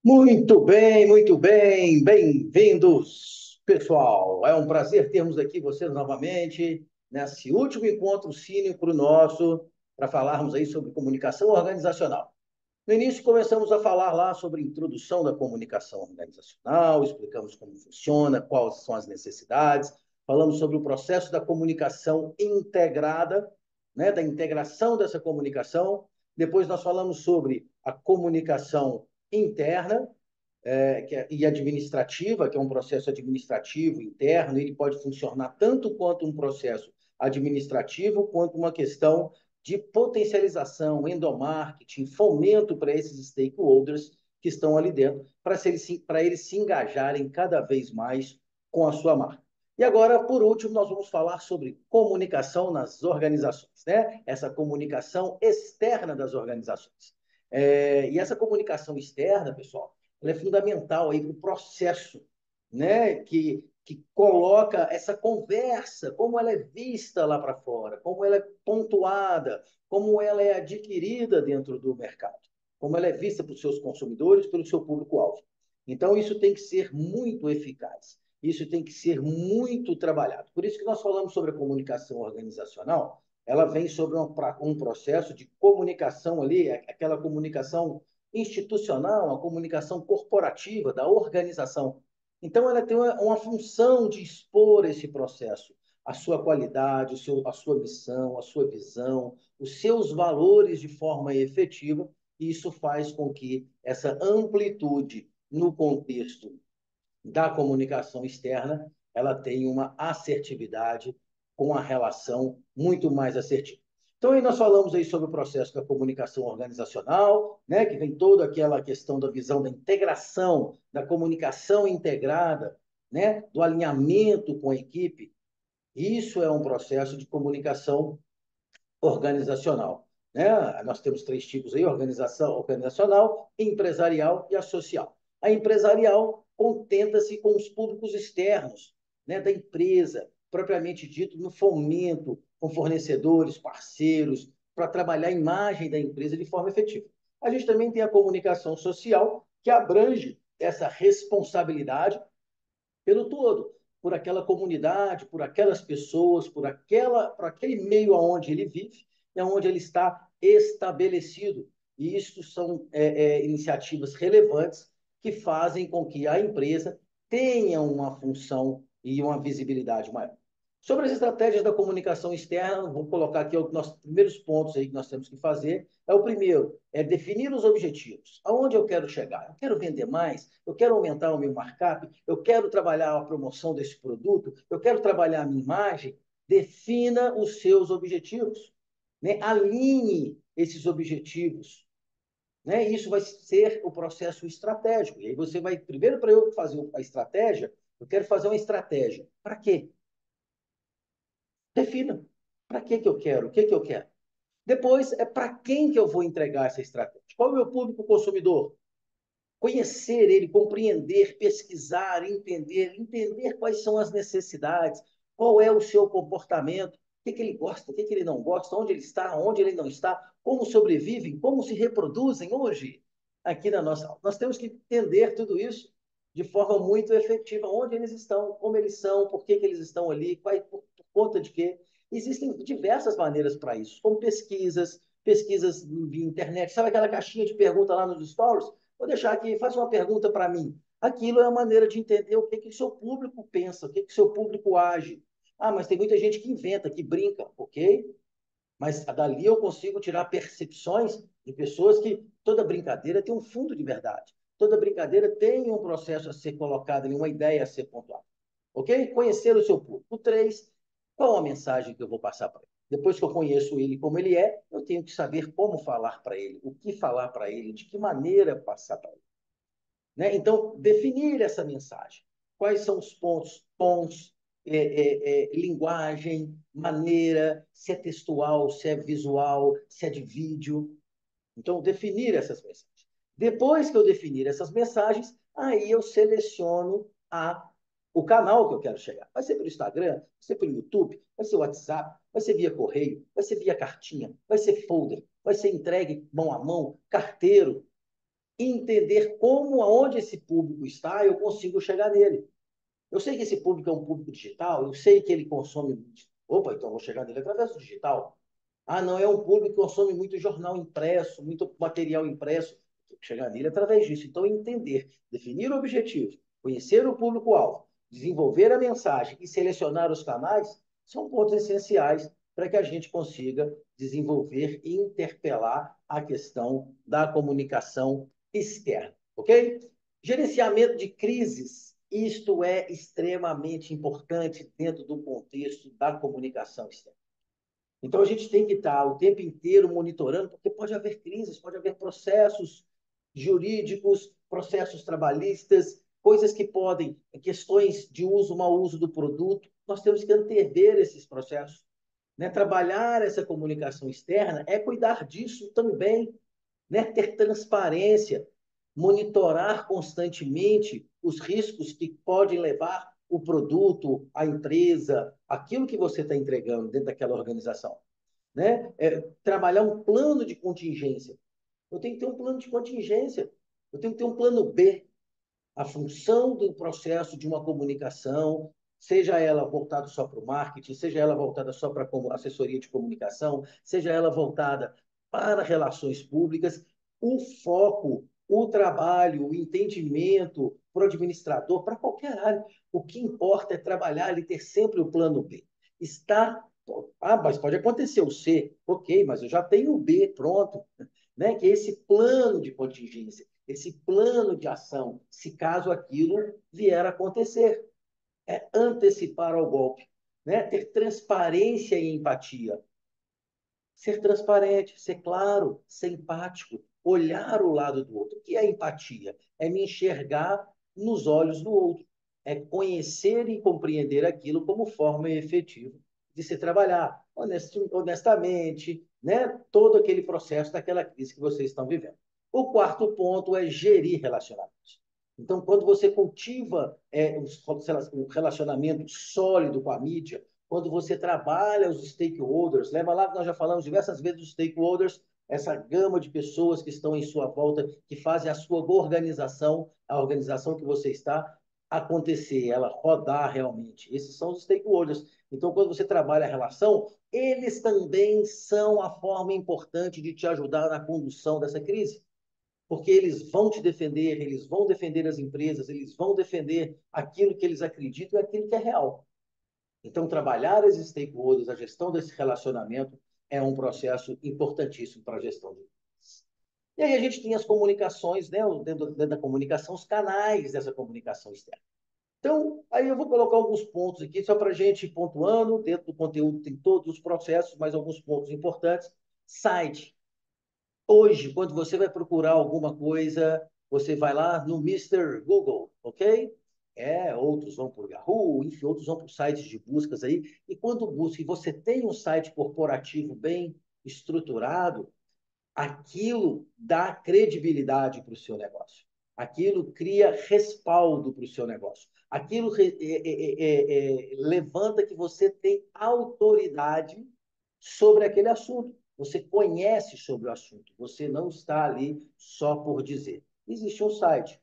Muito bem, bem-vindos, pessoal. É um prazer termos aqui vocês novamente nesse último encontro cínico nosso para falarmos aí sobre comunicação organizacional. No início, começamos a falar lá sobre a introdução da comunicação organizacional, explicamos como funciona, quais são as necessidades, falamos sobre o processo da comunicação integrada, né, da integração dessa comunicação. Depois, nós falamos sobre a comunicação interna e administrativa, que é um processo administrativo interno, ele pode funcionar tanto quanto um processo administrativo, quanto uma questão de potencialização, endomarketing, fomento para esses stakeholders que estão ali dentro, para eles se engajarem cada vez mais com a sua marca. E agora, por último, nós vamos falar sobre comunicação nas organizações, né? Essa comunicação externa das organizações. E essa comunicação externa, pessoal, ela é fundamental aí para o processo, né? Que coloca essa conversa, como ela é vista lá para fora, como ela é pontuada, como ela é adquirida dentro do mercado, como ela é vista pelos seus consumidores, pelo seu público-alvo. Então, isso tem que ser muito eficaz, isso tem que ser muito trabalhado. Por isso que nós falamos sobre a comunicação organizacional, ela vem sobre um processo de comunicação ali, aquela comunicação institucional, a comunicação corporativa da organização. Então, ela tem uma função de expor esse processo, a sua qualidade, a sua missão, a sua visão, os seus valores de forma efetiva, e isso faz com que essa amplitude no contexto da comunicação externa ela tenha uma assertividade com a relação muito mais assertiva. Então, aí nós falamos aí sobre o processo da comunicação organizacional, né, que vem toda aquela questão da visão da integração, da comunicação integrada, né, do alinhamento com a equipe. Isso é um processo de comunicação organizacional. Né? Nós temos três tipos aí: organização organizacional, empresarial e a social. A empresarial contenta-se com os públicos externos, né, da empresa, propriamente dito, no fomento com fornecedores, parceiros, para trabalhar a imagem da empresa de forma efetiva. A gente também tem a comunicação social, que abrange essa responsabilidade pelo todo, por aquela comunidade, por aquelas pessoas, por aquele meio onde ele vive e onde ele está estabelecido. E isso são iniciativas relevantes que fazem com que a empresa tenha uma função e uma visibilidade maior. Sobre as estratégias da comunicação externa, vou colocar aqui os nossos primeiros pontos aí que nós temos que fazer. É o primeiro, é definir os objetivos. Aonde eu quero chegar? Eu quero vender mais? Eu quero aumentar o meu markup? Eu quero trabalhar a promoção desse produto? Eu quero trabalhar a minha imagem? Defina os seus objetivos, né? Alinhe esses objetivos, né? Isso vai ser o processo estratégico. E aí você vai, primeiro, para eu fazer a estratégia, eu quero fazer uma estratégia. Para quê? Defina. Para que eu quero? O que eu quero? Depois, é para quem que eu vou entregar essa estratégia? Qual é o meu público consumidor? Conhecer ele, compreender, pesquisar, entender quais são as necessidades, qual é o seu comportamento, o que ele gosta, o que ele não gosta, onde ele está, onde ele não está, como sobrevivem, como se reproduzem hoje aqui na nossa aula. Nós temos que entender tudo isso de forma muito efetiva, onde eles estão, como eles são, por que eles estão ali, por conta de quê. Existem diversas maneiras para isso, como pesquisas via internet. Sabe aquela caixinha de pergunta lá nos stories? Vou deixar aqui, faça uma pergunta para mim. Aquilo é uma maneira de entender o que o seu público pensa, o que o seu público age. Ah, mas tem muita gente que inventa, que brinca, ok? Mas dali eu consigo tirar percepções de pessoas que toda brincadeira tem um fundo de verdade. Toda brincadeira tem um processo a ser colocado ali, uma ideia a ser pontuada. Ok? Conhecer o seu público. O 3, qual a mensagem que eu vou passar para ele? Depois que eu conheço ele como ele é, eu tenho que saber como falar para ele, o que falar para ele, de que maneira passar para ele. Né? Então, definir essa mensagem. Quais são os pontos, tons, linguagem, maneira, se é textual, se é visual, se é de vídeo. Então, definir essas mensagens. Depois que eu definir essas mensagens, aí eu seleciono o canal que eu quero chegar. Vai ser pelo Instagram, vai ser pelo YouTube, vai ser WhatsApp, vai ser via correio, vai ser via cartinha, vai ser folder, vai ser entregue mão a mão, carteiro, entender como, aonde esse público está, eu consigo chegar nele. Eu sei que esse público é um público digital, eu sei que ele consome. Opa, então eu vou chegar nele através do digital. Ah, não, é um público que consome muito jornal impresso, muito material impresso. Tem que chegar nele através disso. Então, entender, definir o objetivo, conhecer o público-alvo, desenvolver a mensagem e selecionar os canais são pontos essenciais para que a gente consiga desenvolver e interpelar a questão da comunicação externa, ok? Gerenciamento de crises, isto é extremamente importante dentro do contexto da comunicação externa. Então, a gente tem que estar o tempo inteiro monitorando, porque pode haver crises, pode haver processos jurídicos, processos trabalhistas, coisas que podem, questões de uso, mau uso do produto. Nós temos que antever esses processos. Né? Trabalhar essa comunicação externa é cuidar disso também, né? Ter transparência, monitorar constantemente os riscos que podem levar o produto, a empresa, aquilo que você está entregando dentro daquela organização. Né? Trabalhar um plano de contingência. Eu tenho que ter um plano de contingência. Eu tenho que ter um plano B. A função do processo de uma comunicação, seja ela voltada só para o marketing, seja ela voltada só para a assessoria de comunicação, seja ela voltada para relações públicas, o foco, o trabalho, o entendimento para o administrador, para qualquer área. O que importa é trabalhar e ter sempre o plano B. Está. Ah, mas pode acontecer o C. Ok, mas eu já tenho o B pronto. Né? Que é esse plano de contingência, esse plano de ação, se caso aquilo vier a acontecer. É antecipar ao golpe, né? Ter transparência e empatia. Ser transparente, ser claro, ser empático, olhar o lado do outro. O que é empatia? É me enxergar nos olhos do outro. É conhecer e compreender aquilo como forma efetiva de se trabalhar honestamente, né? Todo aquele processo daquela crise que vocês estão vivendo. O quarto ponto é gerir relacionamentos. Então, quando você cultiva um relacionamento sólido com a mídia, quando você trabalha os stakeholders, lembra lá que nós já falamos diversas vezes dos stakeholders, essa gama de pessoas que estão em sua volta, que fazem a sua organização, a organização que você está, acontecer, ela rodar realmente. Esses são os stakeholders. Então, quando você trabalha a relação, eles também são a forma importante de te ajudar na condução dessa crise. Porque eles vão te defender, eles vão defender as empresas, eles vão defender aquilo que eles acreditam e aquilo que é real. Então, trabalhar as stakeholders, a gestão desse relacionamento, é um processo importantíssimo para a gestão de crise. E aí a gente tem as comunicações, né? Dentro da comunicação, os canais dessa comunicação externa. Então, aí eu vou colocar alguns pontos aqui, só para a gente ir pontuando. Dentro do conteúdo tem todos os processos, mas alguns pontos importantes. Site. Hoje, quando você vai procurar alguma coisa, você vai lá no Mister Google, ok? Outros vão por Yahoo, enfim, outros vão por sites de buscas aí. E quando busca e você tem um site corporativo bem estruturado, aquilo dá credibilidade para o seu negócio. Aquilo cria respaldo para o seu negócio. Aquilo levanta que você tem autoridade sobre aquele assunto. Você conhece sobre o assunto. Você não está ali só por dizer. Existe um site.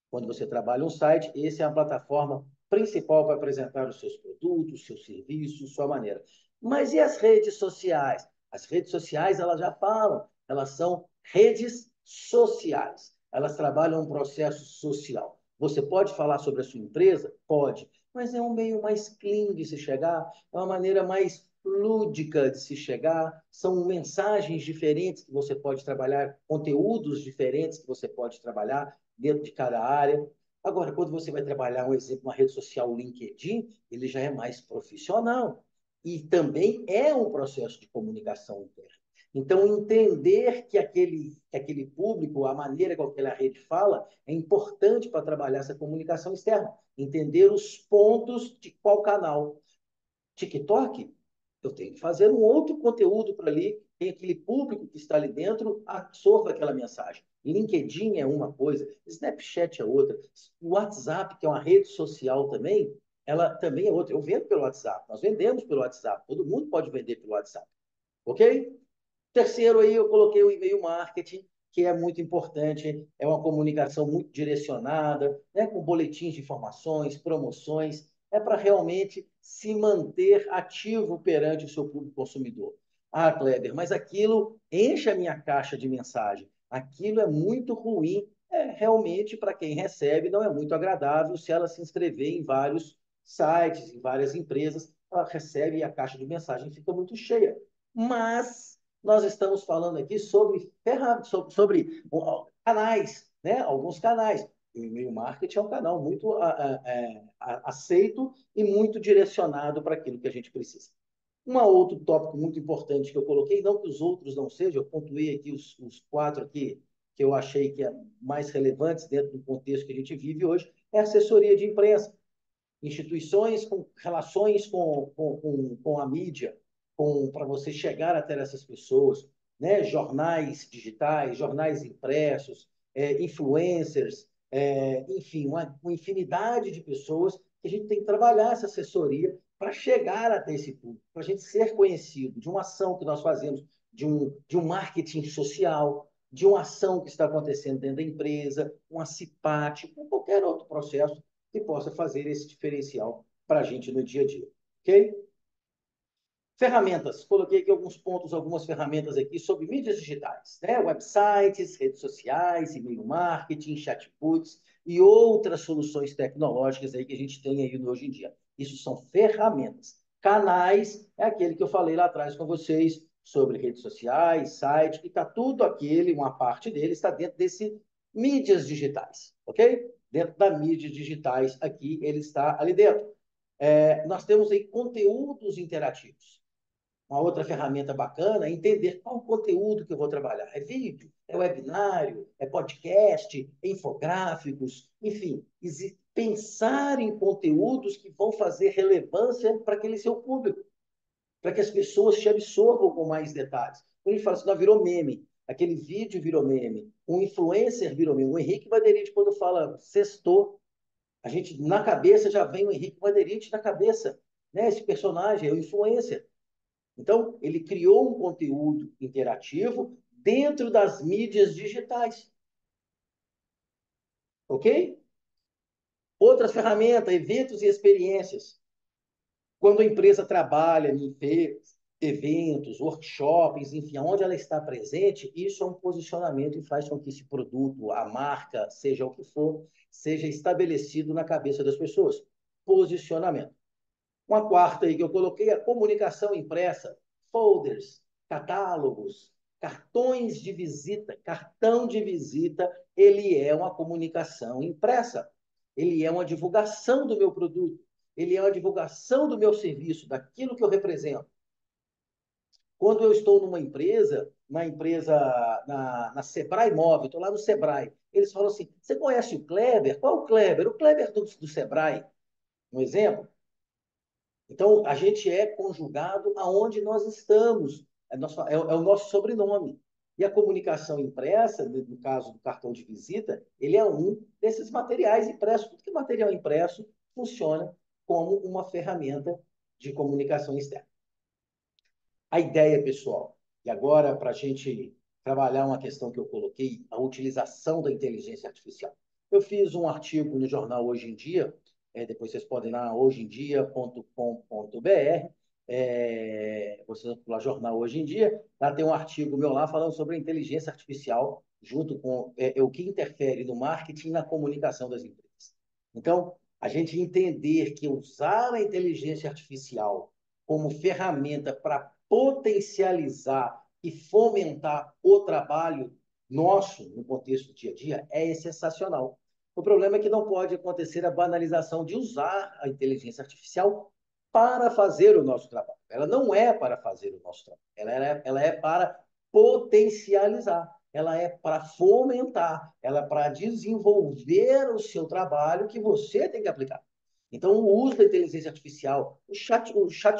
Quando você trabalha um site, essa é a plataforma principal para apresentar os seus produtos, seus serviços, sua maneira. Mas e as redes sociais? As redes sociais, elas já falam, elas são redes sociais. Elas trabalham um processo social. Você pode falar sobre a sua empresa? Pode, mas é um meio mais clean de se chegar, é uma maneira mais lúdica de se chegar, são mensagens diferentes que você pode trabalhar, conteúdos diferentes que você pode trabalhar dentro de cada área. Agora, quando você vai trabalhar, um exemplo, uma rede social, o LinkedIn, ele já é mais profissional e também é um processo de comunicação interna. Então, entender que aquele público, a maneira com que aquela rede fala, é importante para trabalhar essa comunicação externa. Entender os pontos de qual canal. TikTok, eu tenho que fazer um outro conteúdo para ali, tem aquele público que está ali dentro, absorva aquela mensagem. LinkedIn é uma coisa, Snapchat é outra, o WhatsApp, que é uma rede social também, ela também é outra. Eu vendo pelo WhatsApp, nós vendemos pelo WhatsApp, todo mundo pode vender pelo WhatsApp, ok? Terceiro aí, eu coloquei o e-mail marketing, que é muito importante, é uma comunicação muito direcionada, né, com boletins de informações, promoções, é para realmente se manter ativo perante o seu público consumidor. Ah, Kleber, mas aquilo enche a minha caixa de mensagem. Aquilo é muito ruim. Realmente, para quem recebe, não é muito agradável se ela se inscrever em vários sites, em várias empresas, ela recebe e a caixa de mensagem fica muito cheia. Mas nós estamos falando aqui sobre canais, né? Alguns canais. O e-mail marketing é um canal muito aceito e muito direcionado para aquilo que a gente precisa. Um outro tópico muito importante que eu coloquei, não que os outros não sejam, eu pontuei aqui os quatro aqui que eu achei que é mais relevantes dentro do contexto que a gente vive hoje, é a assessoria de imprensa. Instituições com relações com a mídia, para você chegar até essas pessoas, né? Jornais digitais, jornais impressos, influencers, enfim, uma infinidade de pessoas que a gente tem que trabalhar essa assessoria para chegar até esse público, para a gente ser conhecido de uma ação que nós fazemos, de um marketing social, de uma ação que está acontecendo dentro da empresa, uma CIPAT, ou qualquer outro processo que possa fazer esse diferencial para a gente no dia a dia. Ok? Ferramentas. Coloquei aqui alguns pontos, algumas ferramentas aqui sobre mídias digitais, né? Websites, redes sociais, e-mail marketing, chatbots e outras soluções tecnológicas aí que a gente tem aí hoje em dia. Isso são ferramentas. Canais é aquele que eu falei lá atrás com vocês sobre redes sociais, site, que está tudo aquele, uma parte dele está dentro desse mídias digitais, ok? Dentro da mídias digitais aqui, ele está ali dentro. Nós temos aí conteúdos interativos. Uma outra ferramenta bacana é entender qual o conteúdo que eu vou trabalhar. É vídeo, é webinário, é podcast, é infográficos, enfim, pensar em conteúdos que vão fazer relevância para aquele seu público, para que as pessoas te absorvam com mais detalhes. Quando a gente fala assim, não, virou meme, aquele vídeo virou meme, um influencer virou meme. O Henrique Maderite, quando fala sextou, a gente, na cabeça, já vem o Henrique Maderite na cabeça. Né? Esse personagem é o influencer. Então, ele criou um conteúdo interativo dentro das mídias digitais. Ok? Outras ferramentas, eventos e experiências. Quando a empresa trabalha em eventos, workshops, enfim, onde ela está presente, isso é um posicionamento e faz com que esse produto, a marca, seja o que for, seja estabelecido na cabeça das pessoas. Posicionamento. Uma quarta aí que eu coloquei é a comunicação impressa, folders, catálogos, cartões de visita. Cartão de visita, ele é uma comunicação impressa. Ele é uma divulgação do meu produto. Ele é uma divulgação do meu serviço, daquilo que eu represento. Quando eu estou numa empresa, na Sebrae Móvel, estou lá no Sebrae, eles falam assim, você conhece o Kleber? Qual o Kleber? O Kleber do Sebrae. Um exemplo? Então, a gente é conjugado aonde nós estamos. É o nosso sobrenome. E a comunicação impressa, no caso do cartão de visita, ele é um desses materiais impressos. Tudo que é material impresso funciona como uma ferramenta de comunicação externa. A ideia, pessoal, e agora para a gente trabalhar uma questão que eu coloquei, a utilização da inteligência artificial. Eu fiz um artigo no jornal Hoje em Dia, depois vocês podem ir lá, hojeemdia.com.br, vocês vão lá, jornal Hoje em Dia, lá tem um artigo meu lá falando sobre a inteligência artificial, junto com o que interfere no marketing e na comunicação das empresas. Então, a gente entender que usar a inteligência artificial como ferramenta para potencializar e fomentar o trabalho nosso no contexto do dia a dia é sensacional. O problema é que não pode acontecer a banalização de usar a inteligência artificial para fazer o nosso trabalho. Ela não é para fazer o nosso trabalho, ela é para potencializar, ela é para fomentar, ela é para desenvolver o seu trabalho que você tem que aplicar. Então, o uso da inteligência artificial, o chat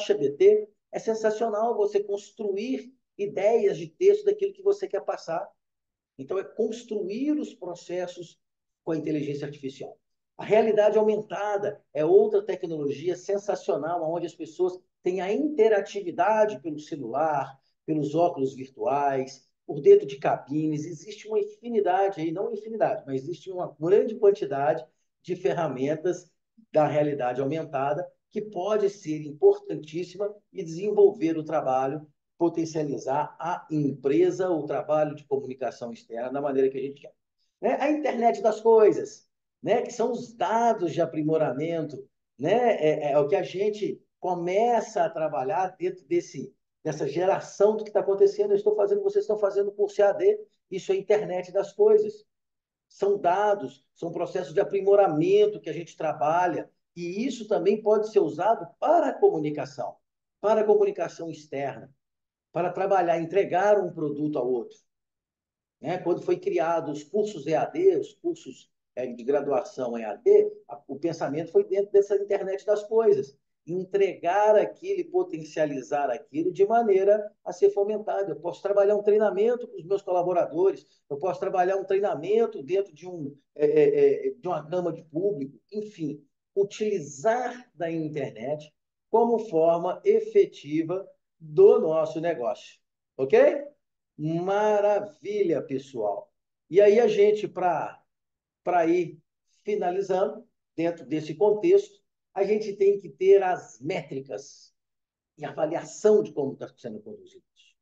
GPT, é sensacional você construir ideias de texto daquilo que você quer passar. Então, é construir os processos com a inteligência artificial. A realidade aumentada é outra tecnologia sensacional, onde as pessoas têm a interatividade pelo celular, pelos óculos virtuais, por dentro de cabines, existe uma infinidade aí, não infinidade, mas existe uma grande quantidade de ferramentas da realidade aumentada que pode ser importantíssima e desenvolver o trabalho, potencializar a empresa, o trabalho de comunicação externa da maneira que a gente quer. Né? A internet das coisas, né? Que são os dados de aprimoramento, né? É o que a gente começa a trabalhar dentro dessa geração do que está acontecendo. Eu estou fazendo, vocês estão fazendo curso EAD, isso é internet das coisas. São dados, são processos de aprimoramento que a gente trabalha, e isso também pode ser usado para a comunicação externa, para trabalhar, entregar um produto ao outro. Né? Quando foi criado os cursos EAD, os cursos de graduação EAD, o pensamento foi dentro dessa internet das coisas. Entregar aquilo e potencializar aquilo de maneira a ser fomentado. Eu posso trabalhar um treinamento com os meus colaboradores, eu posso trabalhar um treinamento dentro de uma gama de público, enfim, utilizar da internet como forma efetiva do nosso negócio. Ok? Maravilha, pessoal. E aí a gente, para ir finalizando, dentro desse contexto, a gente tem que ter as métricas e avaliação de como está sendo conduzido isso.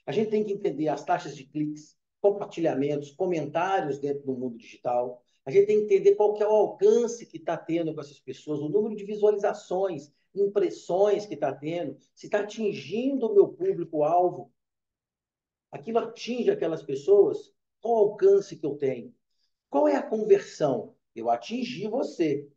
A gente tem que entender as taxas de cliques, compartilhamentos, comentários dentro do mundo digital. A gente tem que entender qual que é o alcance que está tendo com essas pessoas, o número de visualizações, impressões que está tendo, se está atingindo o meu público-alvo, aquilo atinge aquelas pessoas, qual o alcance que eu tenho? Qual é a conversão? Eu atingi você.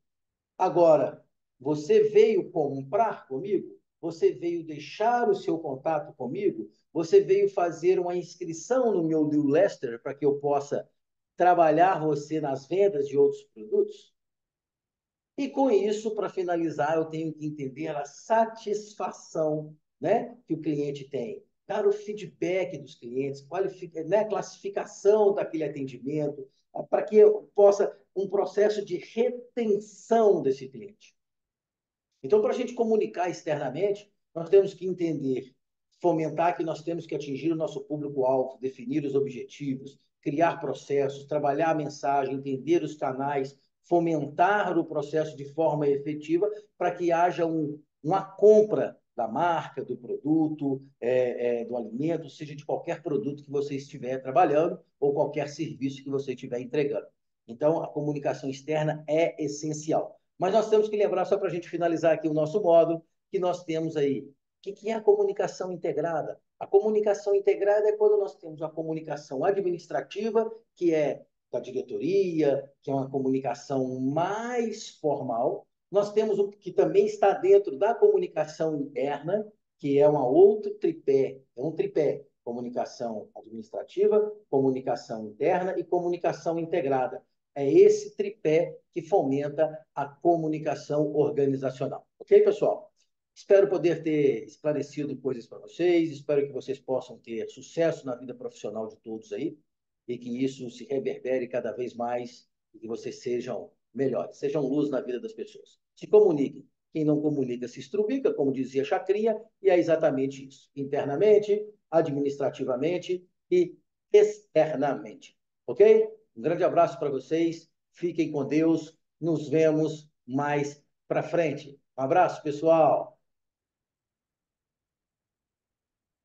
Agora, você veio comprar comigo? Você veio deixar o seu contato comigo? Você veio fazer uma inscrição no meu newsletter para que eu possa trabalhar você nas vendas de outros produtos? E com isso, para finalizar, eu tenho que entender a satisfação, né, que o cliente tem, dar o feedback dos clientes, né, classificação daquele atendimento, para que eu possa um processo de retenção desse cliente. Então, para a gente comunicar externamente, nós temos que entender, fomentar que nós temos que atingir o nosso público-alvo, definir os objetivos, criar processos, trabalhar a mensagem, entender os canais, fomentar o processo de forma efetiva para que haja uma compra da marca, do produto, do alimento, seja de qualquer produto que você estiver trabalhando ou qualquer serviço que você estiver entregando. Então, a comunicação externa é essencial. Mas nós temos que lembrar, só para a gente finalizar aqui o nosso módulo, que nós temos aí. O que é a comunicação integrada? A comunicação integrada é quando nós temos a comunicação administrativa, que é da diretoria, que é uma comunicação mais formal. Nós temos o que também está dentro da comunicação interna, que é uma outro tripé, é um tripé: comunicação administrativa, comunicação interna e comunicação integrada. É esse tripé que fomenta a comunicação organizacional. Ok, pessoal? Espero poder ter esclarecido coisas para vocês, espero que vocês possam ter sucesso na vida profissional de todos aí e que isso se reverbere cada vez mais e que vocês sejam melhores, sejam luz na vida das pessoas. Se comuniquem. Quem não comunica se estrubica, como dizia Chacrinha, e é exatamente isso. Internamente, administrativamente e externamente. Ok? Um grande abraço para vocês. Fiquem com Deus. Nos vemos mais para frente. Um abraço, pessoal.